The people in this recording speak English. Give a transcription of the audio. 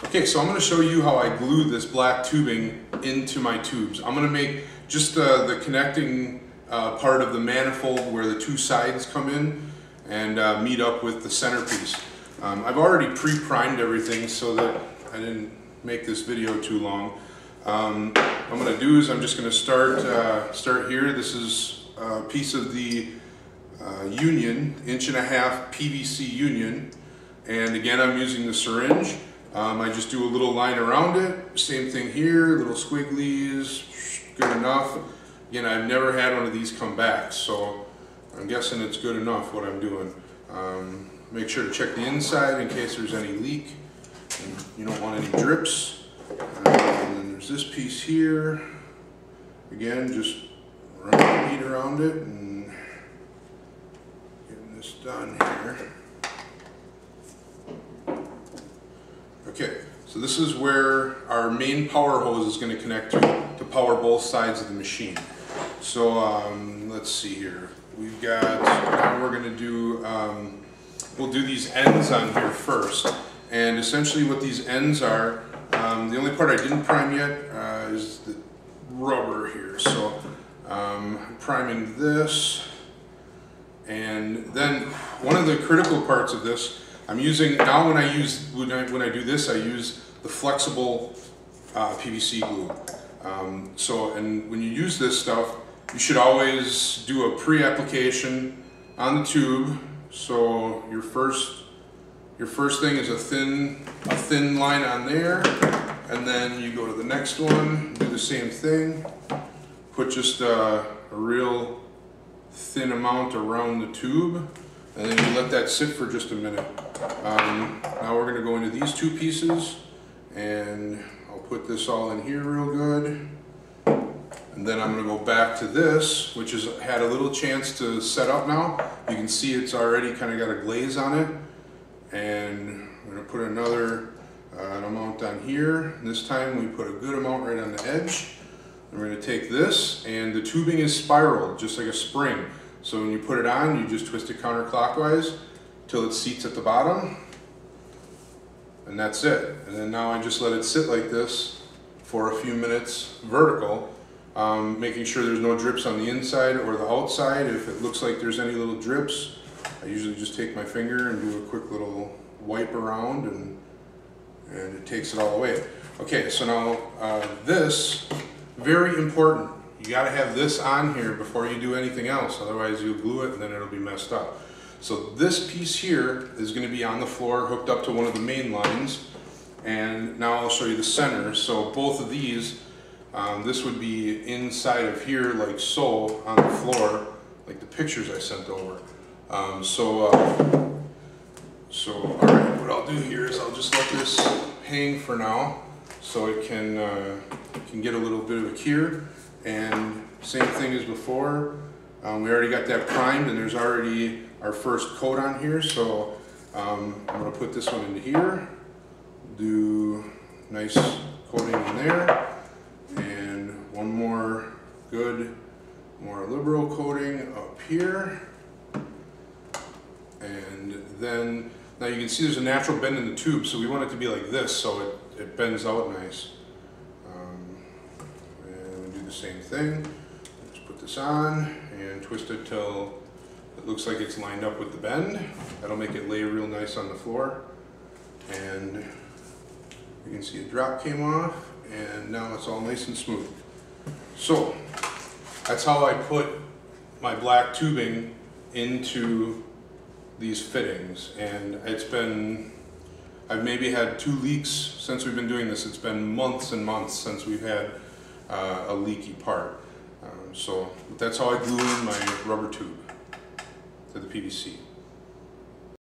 Okay, so I'm going to show you how I glue this black tubing into my tubes. I'm going to make just the connecting part of the manifold where the two sides come in and meet up with the centerpiece. I've already pre-primed everything so that I didn't make this video too long. What I'm going to do is I'm just going to start here. This is a piece of the union, 1.5 inch PVC union, and again I'm using the syringe. I just do a little line around it, same thing here, little squigglies, good enough. Again, I've never had one of these come back, so I'm guessing it's good enough what I'm doing. Make sure to check the inside in case there's any leak, and you don't want any drips. And then there's this piece here, again just run the bead around it and getting this done here. Okay, so this is where our main power hose is going to connect to power both sides of the machine. So let's see here. We've got, now we're going to do, we'll do these ends on here first. And essentially what these ends are, the only part I didn't prime yet is the rubber here. So I'm priming this. And then one of the critical parts of this, I'm using, now when I do this, I use the flexible PVC glue. And when you use this stuff, you should always do a pre-application on the tube. So your first thing is a thin line on there, and then you go to the next one, do the same thing, put just a real thin amount around the tube, and then you let that sit for just a minute. Now we're going to go into these two pieces, and I'll put this all in here real good. And then I'm going to go back to this, which has had a little chance to set up now. You can see it's already kind of got a glaze on it. And I'm going to put another an amount on here. And this time we put a good amount right on the edge. And we're going to take this, and the tubing is spiraled, just like a spring. So when you put it on, you just twist it counterclockwise till it seats at the bottom. And that's it. And then now I just let it sit like this for a few minutes vertical. Making sure there's no drips on the inside or the outside. If it looks like there's any little drips, I usually just take my finger and do a quick little wipe around, and it takes it all away. Okay, so now this, very important. You got to have this on here before you do anything else, otherwise you'll glue it and then it'll be messed up. So this piece here is going to be on the floor, hooked up to one of the main lines, and now I'll show you the center. So both of these, this would be inside of here like so on the floor, like the pictures I sent over. So all right, what I'll do here is I'll just let this hang for now so it can get a little bit of a cure. And same thing as before, we already got that primed, and there's already our first coat on here. So I'm going to put this one into here, do nice coating in there. One more good, more liberal coating up here. And then, now you can see there's a natural bend in the tube, so we want it to be like this so it bends out nice. And we do the same thing. Just put this on and twist it till it looks like it's lined up with the bend. That'll make it lay real nice on the floor. And you can see a drop came off, and now it's all nice and smooth. So that's how I put my black tubing into these fittings, and I've maybe had 2 leaks since we've been doing this. It's been months and months since we've had a leaky part. So that's how I glue in my rubber tube to the PVC.